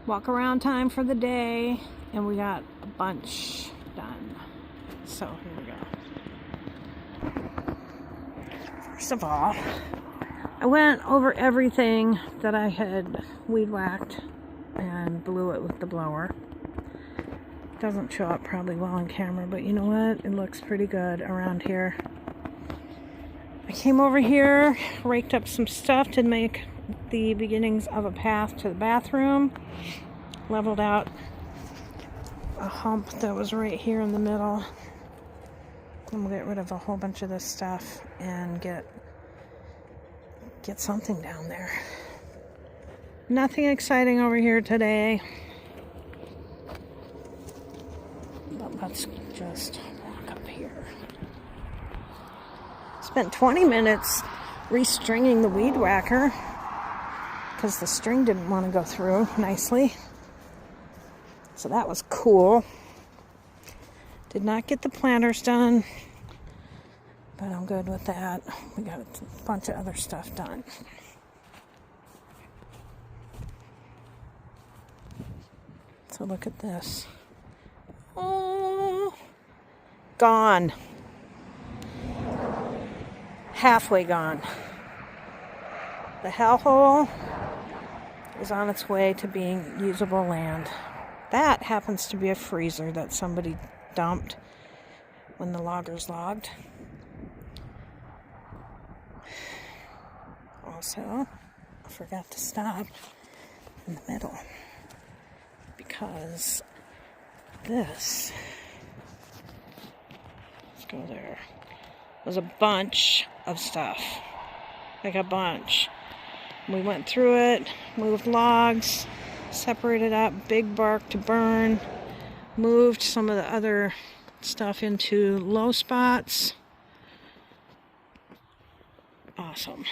walk around time for the day, and we got a bunch done. So here we go. First of all, I went over everything that I had weed whacked and blew it with the blower. Doesn't show up probably well on camera, but you know what? It looks pretty good around here. I came over here, raked up some stuff to make the beginnings of a path to the bathroom. Leveled out a hump that was right here in the middle. And we'll get rid of a whole bunch of this stuff and get something down there. Nothing exciting over here today. But let's just walk up here. Spent 20 minutes restringing the weed whacker because the string didn't want to go through nicely. So that was cool. Did not get the planters done, but I'm good with that. We got a bunch of other stuff done. So look at this. Oh, gone. Halfway gone. The hellhole is on its way to being usable land. That happens to be a freezer that somebody dumped when the loggers logged. Also, I forgot to stop in the middle because this, let's go there, was a bunch of stuff. Like a bunch. We went through it, moved logs, separated out big bark to burn, moved some of the other stuff into low spots. Awesome.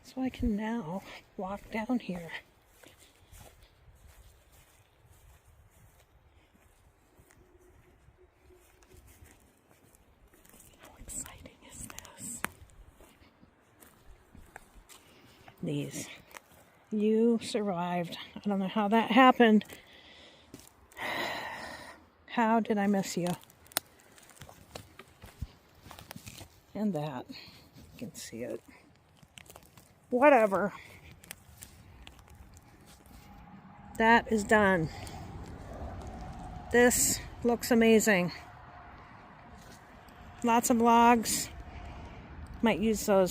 So I can now walk down here. How exciting is this? These. You survived. I don't know how that happened. How did I miss you? And that. You can see it. Whatever. That is done. This looks amazing. Lots of logs. Might use those